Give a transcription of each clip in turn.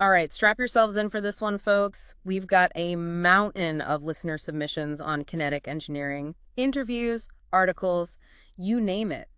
All right, strap yourselves in for this one, folks. We've got a mountain of listener submissions on kinetic engineering, interviews, articles, you name it.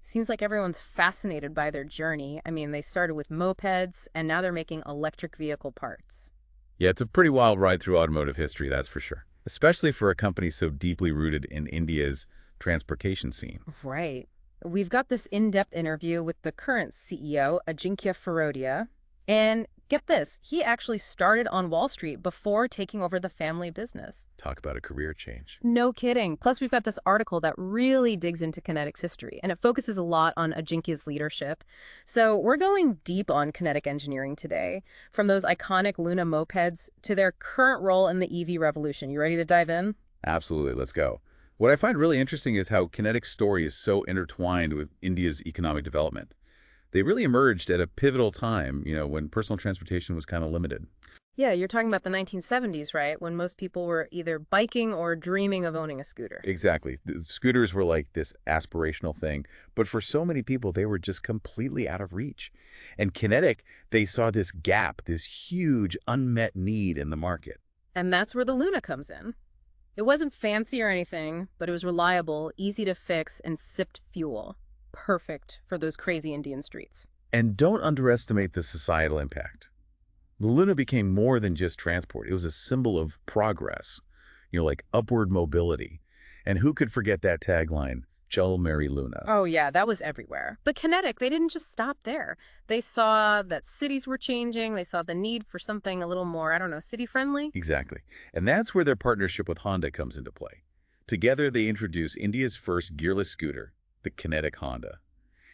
Seems like everyone's fascinated by their journey. I mean, they started with mopeds and now they're making electric vehicle parts. Yeah, it's a pretty wild ride through automotive history, that's for sure. Especially for a company so deeply rooted in India's transportation scene. Right. We've got this in-depth interview with the current CEO, Ajinkya Firodia. And get this, he actually started on Wall Street before taking over the family business. Talk about a career change. No kidding. Plus, we've got this article that really digs into Kinetic's history, and it focuses a lot on Ajinkya's leadership. So we're going deep on kinetic engineering today, from those iconic Luna mopeds to their current role in the EV revolution. You ready to dive in? Absolutely, let's go. What I find really interesting is how Kinetic's story is so intertwined with India's economic development. They really emerged at a pivotal time, when personal transportation was kind of limited. Yeah, you're talking about the 1970s, right? When most people were either biking or dreaming of owning a scooter. Exactly. The scooters were like this aspirational thing, but for so many people, they were just completely out of reach. And Kinetic, they saw this gap, this huge unmet need in the market. And that's where the Luna comes in. It wasn't fancy or anything, but it was reliable, easy to fix, and sipped fuel. Perfect for those crazy Indian streets. And don't underestimate the societal impact. The Luna became more than just transport. It was a symbol of progress, like upward mobility. And who could forget that tagline, Chal Mary Luna? Oh yeah, that was everywhere. But Kinetic, they didn't just stop there. They saw that cities were changing. They saw the need for something a little more, I don't know, city-friendly. Exactly. And that's where their partnership with Honda comes into play. Together, they introduced India's first gearless scooter, the Kinetic Honda.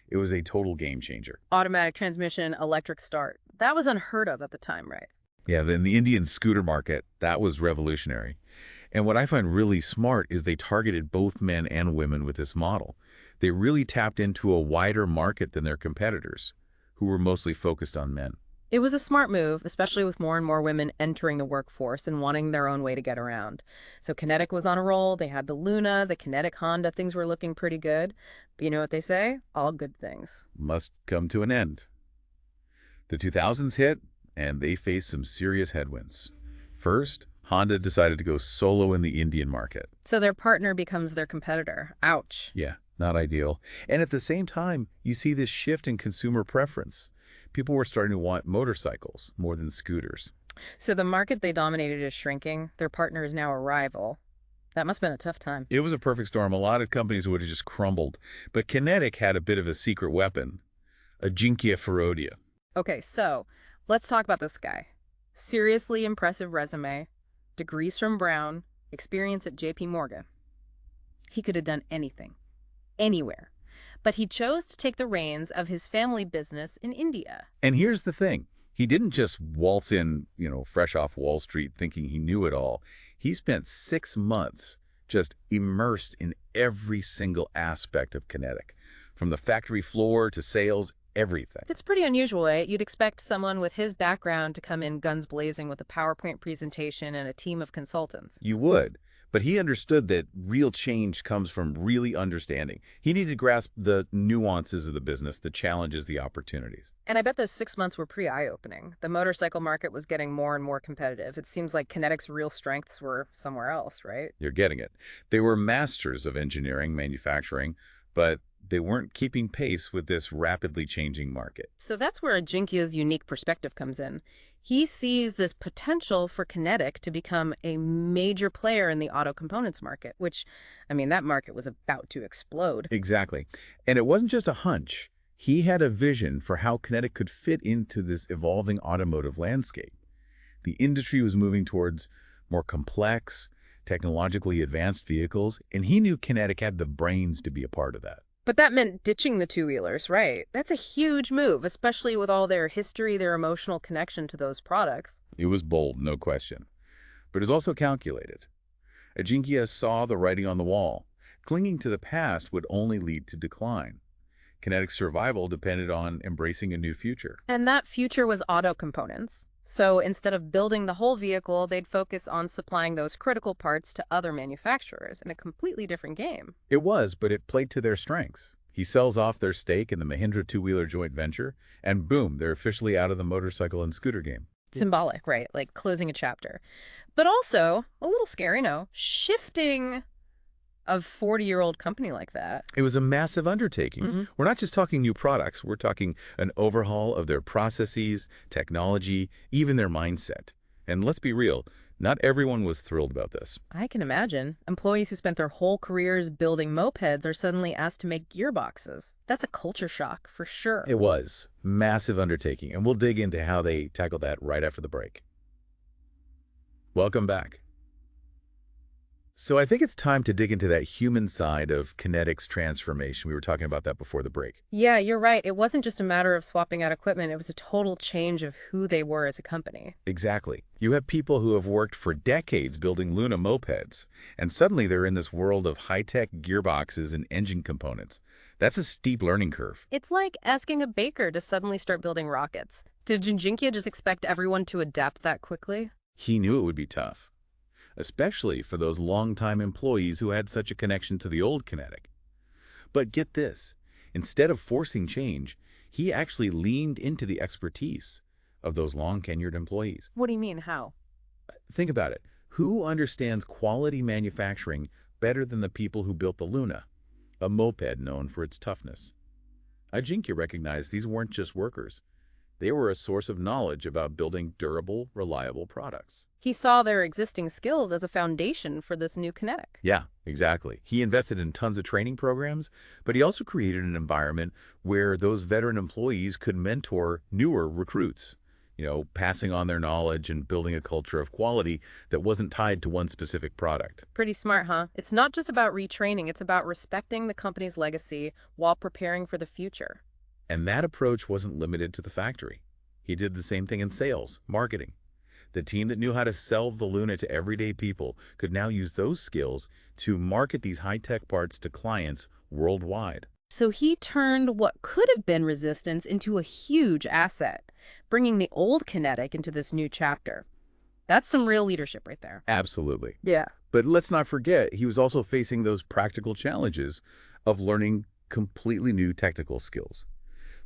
It was a total game changer. Automatic transmission, electric start. That was unheard of at the time, right? Yeah, in the Indian scooter market, that was revolutionary. And what I find really smart is they targeted both men and women with this model. They really tapped into a wider market than their competitors, who were mostly focused on men. It was a smart move, especially with more and more women entering the workforce and wanting their own way to get around. So Kinetic was on a roll. They had the Luna, the Kinetic Honda. Things were looking pretty good. But you know what they say? All good things. Must come to an end. The 2000s hit, and they faced some serious headwinds. First, Honda decided to go solo in the Indian market. So their partner becomes their competitor. Ouch. Yeah, not ideal. And at the same time, you see this shift in consumer preference. People were starting to want motorcycles more than scooters. So the market they dominated is shrinking. Their partner is now a rival. That must have been a tough time. It was a perfect storm. A lot of companies would have just crumbled. But Kinetic had a bit of a secret weapon, Ajinkya Firodia. Okay, so let's talk about this guy. Seriously impressive resume, degrees from Brown, experience at JP Morgan. He could have done anything, anywhere. But he chose to take the reins of his family business in India. And here's the thing. He didn't just waltz in, fresh off Wall Street thinking he knew it all. He spent 6 months just immersed in every single aspect of Kinetic, from the factory floor to sales, everything. That's pretty unusual, eh? You'd expect someone with his background to come in guns blazing with a PowerPoint presentation and a team of consultants. You would. But he understood that real change comes from really understanding. He needed to grasp the nuances of the business, the challenges, the opportunities. And I bet those 6 months were pretty eye-opening. The motorcycle market was getting more and more competitive. It seems like Kinetic's real strengths were somewhere else, right? You're getting it. They were masters of engineering, manufacturing, but they weren't keeping pace with this rapidly changing market. So that's where Ajinkya's unique perspective comes in. He sees this potential for Kinetic to become a major player in the auto components market, which, I mean, that market was about to explode. Exactly. And it wasn't just a hunch. He had a vision for how Kinetic could fit into this evolving automotive landscape. The industry was moving towards more complex, technologically advanced vehicles, and he knew Kinetic had the brains to be a part of that. But that meant ditching the two-wheelers, right? That's a huge move, especially with all their history, their emotional connection to those products. It was bold, no question. But it was also calculated. Ajinkya saw the writing on the wall. Clinging to the past would only lead to decline. Kinetic's survival depended on embracing a new future. And that future was auto components. So instead of building the whole vehicle, they'd focus on supplying those critical parts to other manufacturers in a completely different game. It was, but it played to their strengths. He sells off their stake in the Mahindra two-wheeler joint venture, and boom, they're officially out of the motorcycle and scooter game. Symbolic, right? Like closing a chapter. But also, a little scary, no? Shifting a 40-year-old company like that. It was a massive undertaking. We're not just talking new products, we're talking an overhaul of their processes, technology, even their mindset. And let's be real, not everyone was thrilled about this. I can imagine. Employees who spent their whole careers building mopeds are suddenly asked to make gearboxes. That's a culture shock, for sure. It was massive undertaking, and we'll dig into how they tackled that right after the break. Welcome back. So I think it's time to dig into that human side of Kinetic's transformation. We were talking about that before the break. Yeah, you're right. It wasn't just a matter of swapping out equipment. It was a total change of who they were as a company. Exactly. You have people who have worked for decades building Luna mopeds, and suddenly they're in this world of high-tech gearboxes and engine components. That's a steep learning curve. It's like asking a baker to suddenly start building rockets. Did Ajinkya just expect everyone to adapt that quickly? He knew it would be tough, especially for those longtime employees who had such a connection to the old Kinetic. But get this, instead of forcing change, he actually leaned into the expertise of those long-tenured employees. What do you mean, how? Think about it. Who understands quality manufacturing better than the people who built the Luna, a moped known for its toughness? Ajinkya recognized these weren't just workers. They were a source of knowledge about building durable, reliable products. He saw their existing skills as a foundation for this new Kinetic. Yeah, exactly. He invested in tons of training programs, but he also created an environment where those veteran employees could mentor newer recruits, passing on their knowledge and building a culture of quality that wasn't tied to one specific product. Pretty smart, huh? It's not just about retraining, it's about respecting the company's legacy while preparing for the future. And that approach wasn't limited to the factory. He did the same thing in sales, marketing. The team that knew how to sell the Luna to everyday people could now use those skills to market these high-tech parts to clients worldwide. So he turned what could have been resistance into a huge asset, bringing the old Kinetic into this new chapter. That's some real leadership right there. Absolutely. Yeah. But let's not forget, he was also facing those practical challenges of learning completely new technical skills.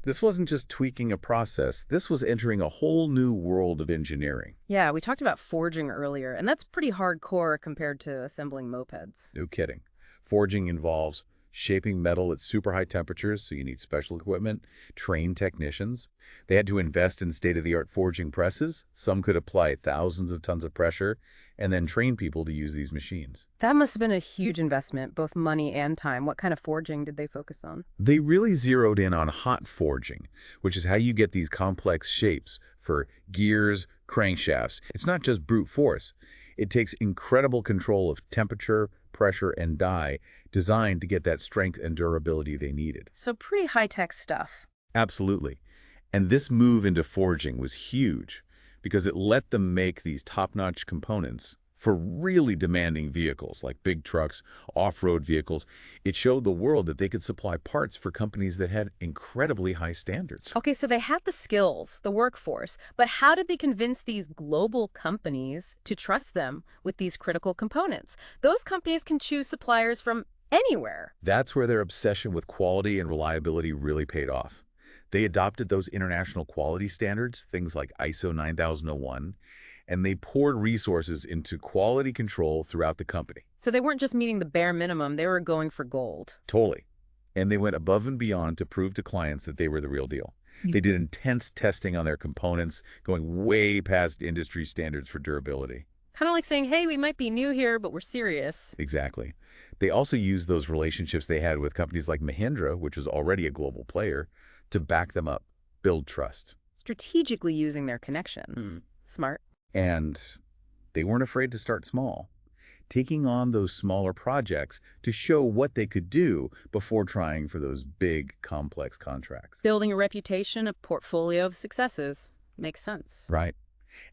This wasn't just tweaking a process, this was entering a whole new world of engineering. Yeah, we talked about forging earlier, and that's pretty hardcore compared to assembling mopeds. No kidding. Forging involves shaping metal at super high temperatures, so you need special equipment, trained technicians. They had to invest in state-of-the-art forging presses. Some could apply thousands of tons of pressure and then train people to use these machines. That must have been a huge investment, both money and time. What kind of forging did they focus on? They really zeroed in on hot forging, which is how you get these complex shapes for gears, crankshafts. It's not just brute force. It takes incredible control of temperature, pressure, and die designed to get that strength and durability they needed. So pretty high-tech stuff. Absolutely. And this move into forging was huge because it let them make these top-notch components for really demanding vehicles like big trucks, off-road vehicles. It showed the world that they could supply parts for companies that had incredibly high standards. Okay, so they had the skills, the workforce, but how did they convince these global companies to trust them with these critical components? Those companies can choose suppliers from anywhere. That's where their obsession with quality and reliability really paid off. They adopted those international quality standards, things like ISO 9001, and they poured resources into quality control throughout the company. So they weren't just meeting the bare minimum, they were going for gold. Totally. And they went above and beyond to prove to clients that they were the real deal. They did intense testing on their components, going way past industry standards for durability. Kind of like saying, hey, we might be new here, but we're serious. Exactly. They also used those relationships they had with companies like Mahindra, which was already a global player, to back them up, build trust. Strategically using their connections. Smart. And they weren't afraid to start small, taking on those smaller projects to show what they could do before trying for those big, complex contracts. Building a reputation, a portfolio of successes. Makes sense. Right.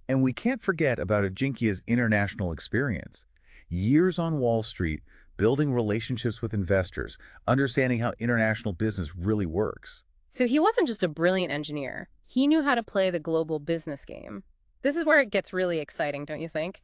And we can't forget about Ajinkya's international experience. Years on Wall Street, building relationships with investors, understanding how international business really works. So he wasn't just a brilliant engineer. He knew how to play the global business game. This is where it gets really exciting, don't you think?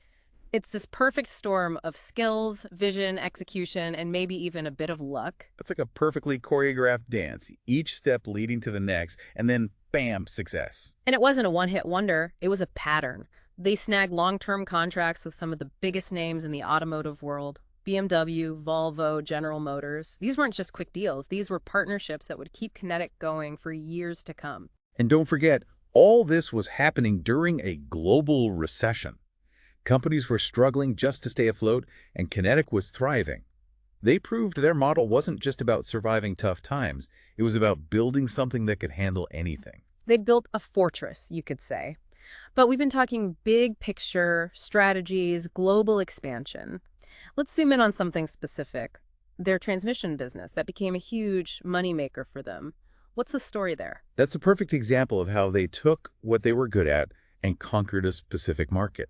It's this perfect storm of skills, vision, execution, and maybe even a bit of luck. It's like a perfectly choreographed dance, each step leading to the next, and then bam, success. And it wasn't a one-hit wonder, it was a pattern. They snagged long-term contracts with some of the biggest names in the automotive world. BMW, Volvo, General Motors. These weren't just quick deals. These were partnerships that would keep Kinetic going for years to come. And don't forget, all this was happening during a global recession. Companies were struggling just to stay afloat, and Kinetic was thriving. They proved their model wasn't just about surviving tough times. It was about building something that could handle anything. They built a fortress, you could say. But we've been talking big picture, strategies, global expansion. Let's zoom in on something specific. Their transmission business that became a huge moneymaker for them. What's the story there? That's a perfect example of how they took what they were good at and conquered a specific market.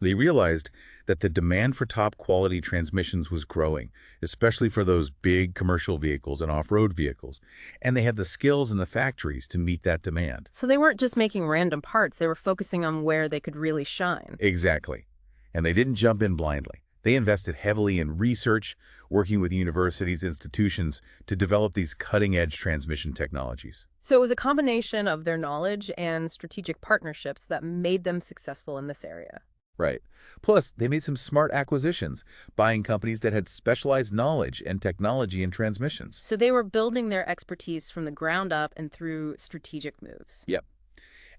They realized that the demand for top-quality transmissions was growing, especially for those big commercial vehicles and off-road vehicles, and they had the skills in the factories to meet that demand. So they weren't just making random parts, they were focusing on where they could really shine. Exactly. And they didn't jump in blindly. They invested heavily in research, working with universities, institutions to develop these cutting-edge transmission technologies. So it was a combination of their knowledge and strategic partnerships that made them successful in this area. Right. Plus, they made some smart acquisitions, buying companies that had specialized knowledge and technology in transmissions. So they were building their expertise from the ground up and through strategic moves. Yep.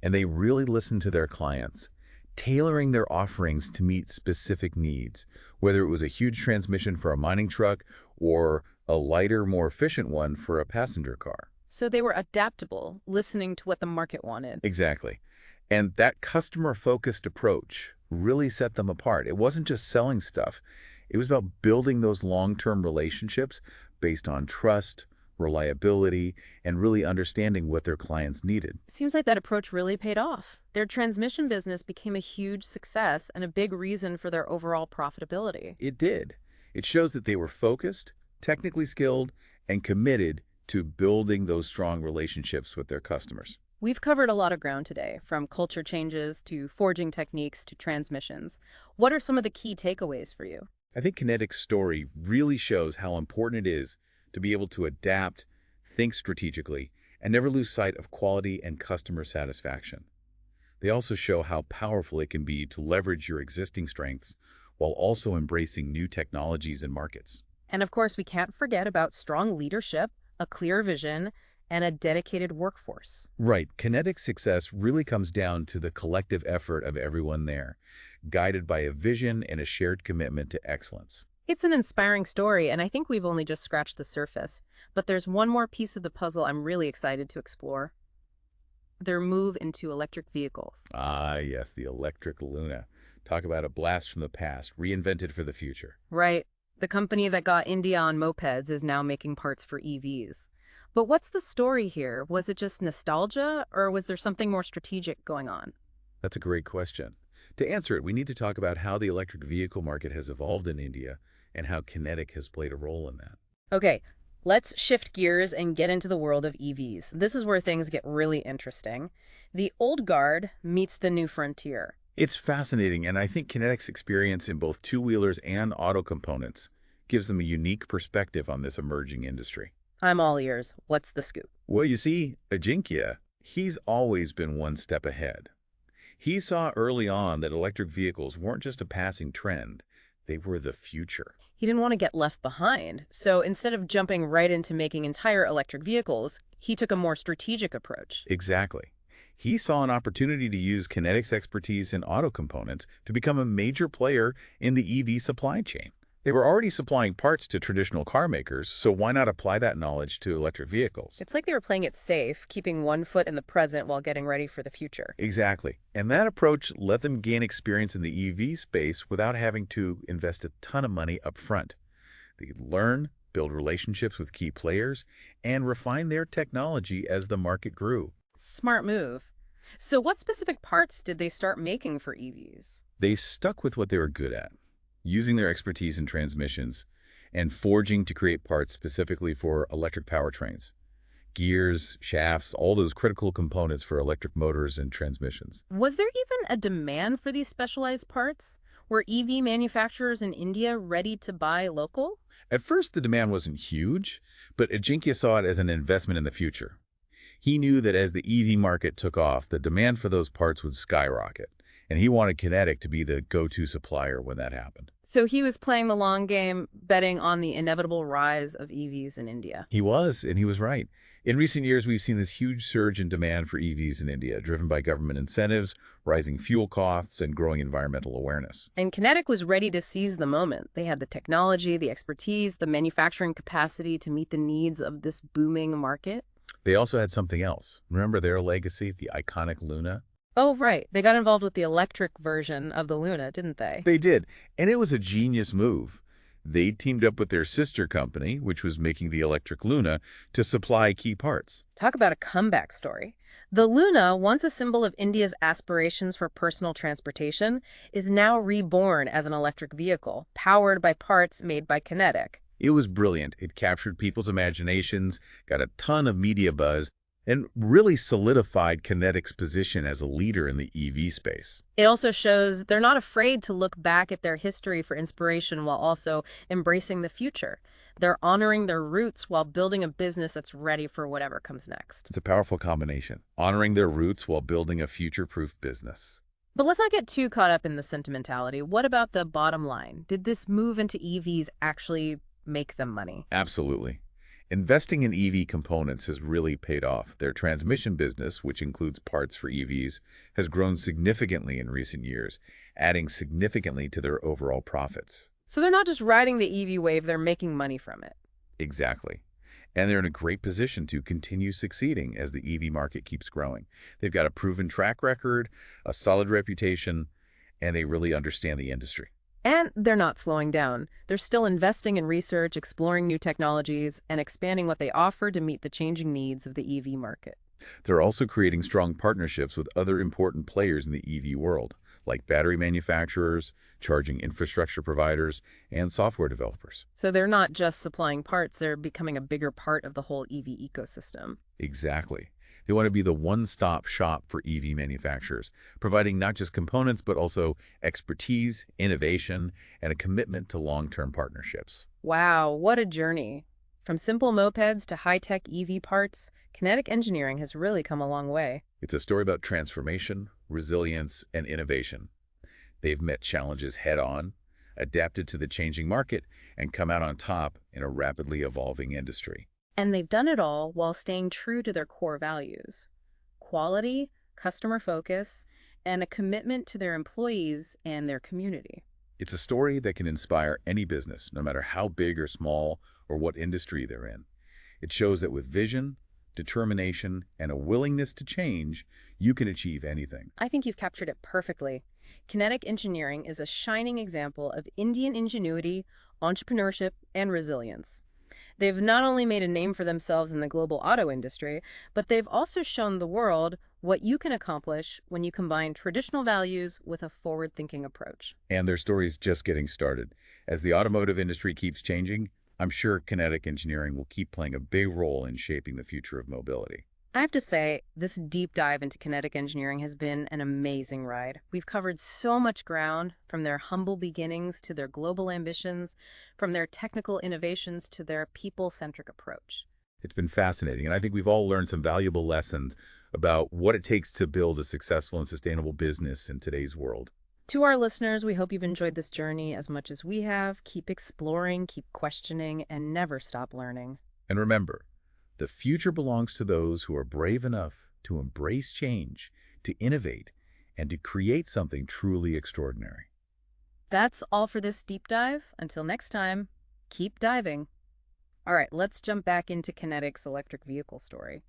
And they really listened to their clients, tailoring their offerings to meet specific needs, whether it was a huge transmission for a mining truck or a lighter, more efficient one for a passenger car. So they were adaptable, listening to what the market wanted. Exactly. And that customer-focused approach really set them apart. It wasn't just selling stuff. It was about building those long-term relationships based on trust, reliability, and really understanding what their clients needed. Seems like that approach really paid off. Their transmission business became a huge success and a big reason for their overall profitability. It did. It shows that they were focused, technically skilled, and committed to building those strong relationships with their customers. We've covered a lot of ground today, from culture changes to forging techniques to transmissions. What are some of the key takeaways for you? I think Kinetic's story really shows how important it is to be able to adapt, think strategically, and never lose sight of quality and customer satisfaction. They also show how powerful it can be to leverage your existing strengths while also embracing new technologies and markets. And of course, we can't forget about strong leadership, a clear vision, and a dedicated workforce. Right. Kinetic's success really comes down to the collective effort of everyone there, guided by a vision and a shared commitment to excellence. It's an inspiring story, and I think we've only just scratched the surface. But there's one more piece of the puzzle I'm really excited to explore. Their move into electric vehicles. Ah, yes, the Electric Luna. Talk about a blast from the past, reinvented for the future. Right. The company that got India on mopeds is now making parts for EVs. But what's the story here? Was it just nostalgia, or was there something more strategic going on? That's a great question. To answer it, we need to talk about how the electric vehicle market has evolved in India and how Kinetic has played a role in that. Okay, let's shift gears and get into the world of EVs. This is where things get really interesting. The old guard meets the new frontier. It's fascinating, and I think Kinetic's experience in both two-wheelers and auto components gives them a unique perspective on this emerging industry. I'm all ears. What's the scoop? Well, you see, Ajinkya, he's always been one step ahead. He saw early on that electric vehicles weren't just a passing trend, they were the future. He didn't want to get left behind, so instead of jumping right into making entire electric vehicles, he took a more strategic approach. Exactly. He saw an opportunity to use Kinetic's expertise in auto components to become a major player in the EV supply chain. They were already supplying parts to traditional car makers, so why not apply that knowledge to electric vehicles? It's like they were playing it safe, keeping one foot in the present while getting ready for the future. Exactly. And that approach let them gain experience in the EV space without having to invest a ton of money up front. They could learn, build relationships with key players, and refine their technology as the market grew. Smart move. So what specific parts did they start making for EVs? They stuck with what they were good at, using their expertise in transmissions and forging to create parts specifically for electric powertrains. Gears, shafts, all those critical components for electric motors and transmissions. Was there even a demand for these specialized parts? Were EV manufacturers in India ready to buy local? At first, the demand wasn't huge, but Ajinkya saw it as an investment in the future. He knew that as the EV market took off, the demand for those parts would skyrocket, and he wanted Kinetic to be the go-to supplier when that happened. So he was playing the long game, betting on the inevitable rise of EVs in India. He was, and he was right. In recent years, we've seen this huge surge in demand for EVs in India, driven by government incentives, rising fuel costs, and growing environmental awareness. And Kinetic was ready to seize the moment. They had the technology, the expertise, the manufacturing capacity to meet the needs of this booming market. They also had something else. Remember their legacy, the iconic Luna? Oh, right. They got involved with the electric version of the Luna, didn't they? They did, and it was a genius move. They teamed up with their sister company, which was making the electric Luna, to supply key parts. Talk about a comeback story. The Luna, once a symbol of India's aspirations for personal transportation, is now reborn as an electric vehicle, powered by parts made by Kinetic. It was brilliant. It captured people's imaginations, got a ton of media buzz, and really solidified Kinetic's position as a leader in the EV space. It also shows they're not afraid to look back at their history for inspiration while also embracing the future. They're honoring their roots while building a business that's ready for whatever comes next. It's a powerful combination, honoring their roots while building a future-proof business. But let's not get too caught up in the sentimentality. What about the bottom line? Did this move into EVs actually make them money? Absolutely. Investing in EV components has really paid off. Their transmission business, which includes parts for EVs, has grown significantly in recent years, adding significantly to their overall profits. So they're not just riding the EV wave, they're making money from it. Exactly. And they're in a great position to continue succeeding as the EV market keeps growing. They've got a proven track record, a solid reputation, and they really understand the industry. And they're not slowing down. They're still investing in research, exploring new technologies, and expanding what they offer to meet the changing needs of the EV market. They're also creating strong partnerships with other important players in the EV world, like battery manufacturers, charging infrastructure providers, and software developers. So they're not just supplying parts, they're becoming a bigger part of the whole EV ecosystem. Exactly. They want to be the one-stop shop for EV manufacturers, providing not just components, but also expertise, innovation, and a commitment to long-term partnerships. Wow, what a journey. From simple mopeds to high-tech EV parts, kinetic engineering has really come a long way. It's a story about transformation, resilience, and innovation. They've met challenges head-on, adapted to the changing market, and come out on top in a rapidly evolving industry. And they've done it all while staying true to their core values: quality, customer focus, and a commitment to their employees and their community. It's a story that can inspire any business, no matter how big or small or what industry they're in. It shows that with vision, determination, and a willingness to change, you can achieve anything. I think you've captured it perfectly. Kinetic engineering is a shining example of Indian ingenuity, entrepreneurship, and resilience. They've not only made a name for themselves in the global auto industry, but they've also shown the world what you can accomplish when you combine traditional values with a forward-thinking approach. And their story's just getting started. As the automotive industry keeps changing, I'm sure kinetic engineering will keep playing a big role in shaping the future of mobility. I have to say, this deep dive into kinetic engineering has been an amazing ride. We've covered so much ground, from their humble beginnings to their global ambitions, from their technical innovations to their people-centric approach. It's been fascinating, and I think we've all learned some valuable lessons about what it takes to build a successful and sustainable business in today's world. To our listeners, we hope you've enjoyed this journey as much as we have. Keep exploring, keep questioning, and never stop learning. And remember, the future belongs to those who are brave enough to embrace change, to innovate, and to create something truly extraordinary. That's all for this deep dive. Until next time, keep diving. All right, let's jump back into Kinetic's electric vehicle story.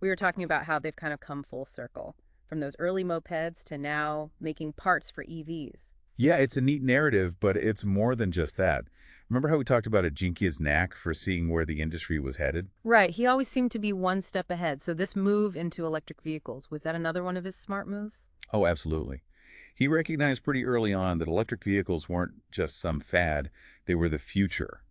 We were talking about how they've kind of come full circle, from those early mopeds to now making parts for EVs. Yeah, it's a neat narrative, but it's more than just that. Remember how we talked about Ajinkya's knack for seeing where the industry was headed? Right, he always seemed to be one step ahead. So this move into electric vehicles, was that another one of his smart moves? Oh, absolutely. He recognized pretty early on that electric vehicles weren't just some fad, they were the future.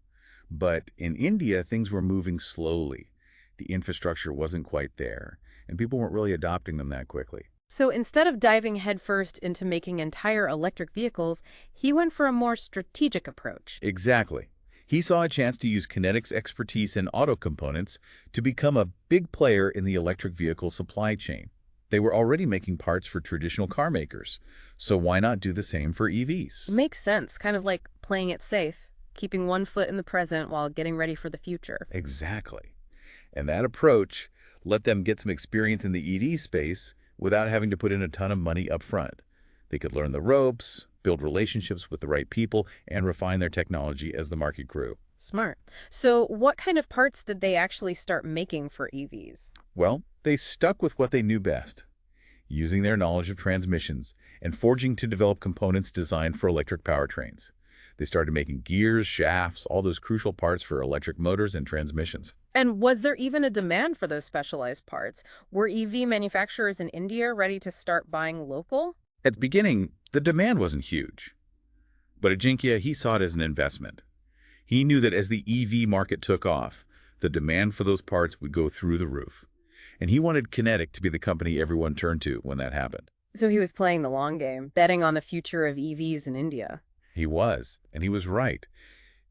But in India, things were moving slowly. The infrastructure wasn't quite there, and people weren't really adopting them that quickly. So instead of diving headfirst into making entire electric vehicles, he went for a more strategic approach. Exactly. He saw a chance to use Kinetic's expertise in auto components to become a big player in the electric vehicle supply chain. They were already making parts for traditional car makers, so why not do the same for It EVs? makes sense, kind of like playing it safe, keeping one foot in the present while getting ready for the future. Exactly. And that approach let them get some experience in the EV space without having to put in a ton of money up front. They could learn the ropes, build relationships with the right people, and refine their technology as the market grew. Smart. So what kind of parts did they actually start making for EVs? Well, they stuck with what they knew best, using their knowledge of transmissions and forging to develop components designed for electric powertrains. They started making gears, shafts, all those crucial parts for electric motors and transmissions. And was there even a demand for those specialized parts? Were EV manufacturers in India ready to start buying local? At the beginning, the demand wasn't huge, but Ajinkya, he saw it as an investment. He knew that as the EV market took off, the demand for those parts would go through the roof. And he wanted Kinetic to be the company everyone turned to when that happened. So he was playing the long game, betting on the future of EVs in India. He was, and he was right.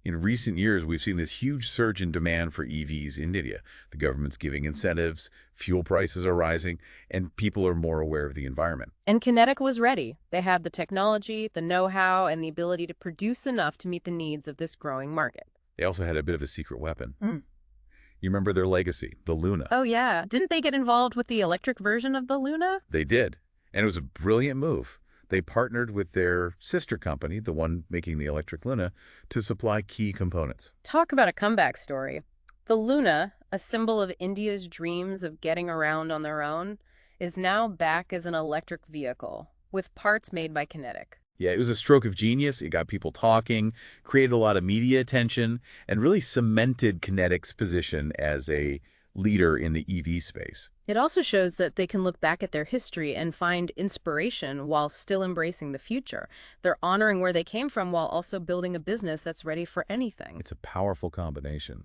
In recent years, we've seen this huge surge in demand for EVs in India. The government's giving incentives, fuel prices are rising, and people are more aware of the environment. And Kinetic was ready. They had the technology, the know-how, and the ability to produce enough to meet the needs of this growing market. They also had a bit of a secret weapon. You remember their legacy, the Luna. Oh, yeah. Didn't they get involved with the electric version of the Luna? They did, and it was a brilliant move. They partnered with their sister company, the one making the electric Luna, to supply key components. Talk about a comeback story. The Luna, a symbol of India's dreams of getting around on their own, is now back as an electric vehicle with parts made by Kinetic. Yeah, it was a stroke of genius. It got people talking, created a lot of media attention, and really cemented Kinetic's position as a leader in the EV space. It also shows that they can look back at their history and find inspiration while still embracing the future. They're honoring where they came from while also building a business that's ready for anything. It's a powerful combination,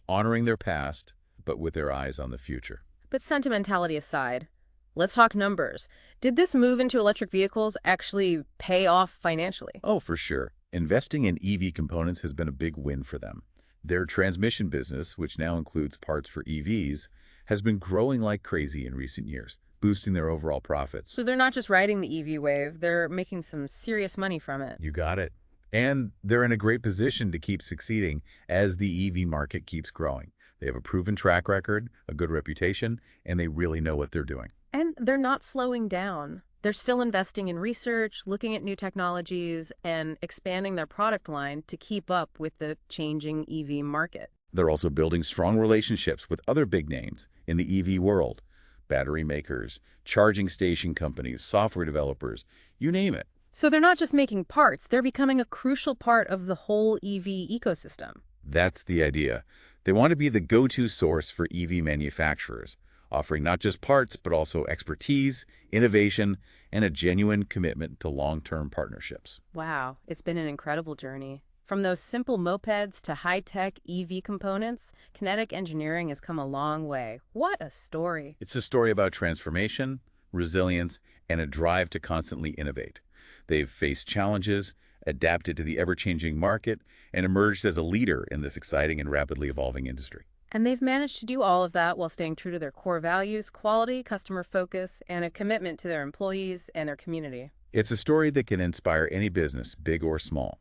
honoring their past, but with their eyes on the future. But sentimentality aside, let's talk numbers. Did this move into electric vehicles actually pay off financially? Oh, for sure. Investing in EV components has been a big win for them. Their transmission business, which now includes parts for EVs, has been growing like crazy in recent years, boosting their overall profits. So they're not just riding the EV wave, they're making some serious money from it. You got it. And they're in a great position to keep succeeding as the EV market keeps growing. They have a proven track record, a good reputation, and they really know what they're doing. And they're not slowing down. They're still investing in research, looking at new technologies, and expanding their product line to keep up with the changing EV market. They're also building strong relationships with other big names in the EV world, battery makers, charging station companies, software developers, you name it. So they're not just making parts, they're becoming a crucial part of the whole EV ecosystem. That's the idea. They want to be the go-to source for EV manufacturers, offering not just parts, but also expertise, innovation, and a genuine commitment to long-term partnerships. Wow, it's been an incredible journey. From those simple mopeds to high-tech EV components, kinetic engineering has come a long way. What a story. It's a story about transformation, resilience, and a drive to constantly innovate. They've faced challenges, adapted to the ever-changing market, and emerged as a leader in this exciting and rapidly evolving industry. And they've managed to do all of that while staying true to their core values, quality, customer focus, and a commitment to their employees and their community. It's a story that can inspire any business, big or small.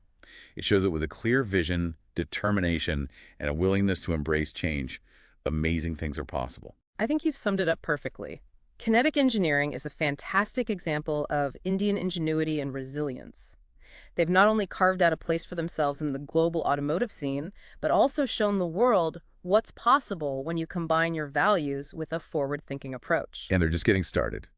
It shows that with a clear vision, determination, and a willingness to embrace change, amazing things are possible. I think you've summed it up perfectly. Kinetic engineering is a fantastic example of Indian ingenuity and resilience. They've not only carved out a place for themselves in the global automotive scene, but also shown the world what's possible when you combine your values with a forward-thinking approach. And they're just getting started.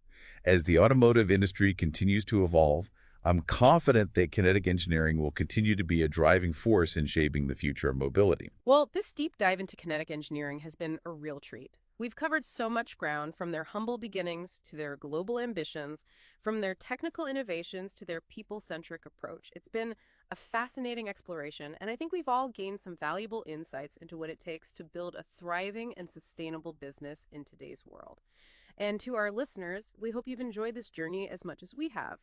As the automotive industry continues to evolve, I'm confident that kinetic engineering will continue to be a driving force in shaping the future of mobility. Well, this deep dive into kinetic engineering has been a real treat. We've covered so much ground, from their humble beginnings to their global ambitions, from their technical innovations to their people-centric approach. It's been a fascinating exploration, and I think we've all gained some valuable insights into what it takes to build a thriving and sustainable business in today's world. And to our listeners, we hope you've enjoyed this journey as much as we have.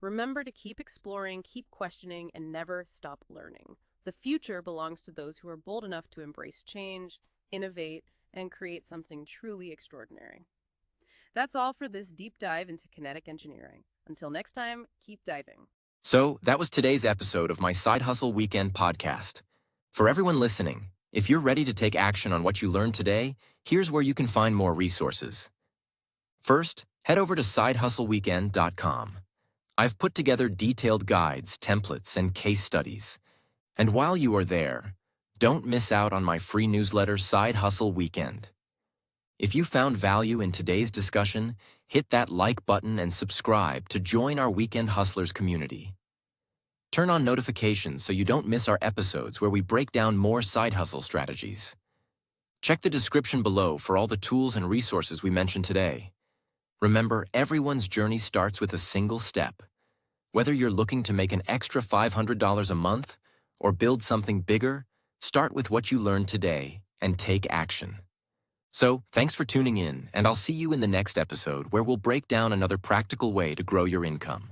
Remember to keep exploring, keep questioning, and never stop learning. The future belongs to those who are bold enough to embrace change, innovate, and create something truly extraordinary. That's all for this deep dive into kinetic engineering. Until next time, keep diving. So, that was today's episode of my Side Hustle Weekend podcast. For everyone listening, if you're ready to take action on what you learned today, here's where you can find more resources. First, head over to sidehustleweekend.com. I've put together detailed guides, templates, and case studies. And while you are there, don't miss out on my free newsletter, Side Hustle Weekend. If you found value in today's discussion, hit that like button and subscribe to join our Weekend Hustlers community. Turn on notifications so you don't miss our episodes where we break down more side hustle strategies. Check the description below for all the tools and resources we mentioned today. Remember, everyone's journey starts with a single step. Whether you're looking to make an extra $500 a month or build something bigger, start with what you learned today and take action. So, thanks for tuning in, and I'll see you in the next episode where we'll break down another practical way to grow your income.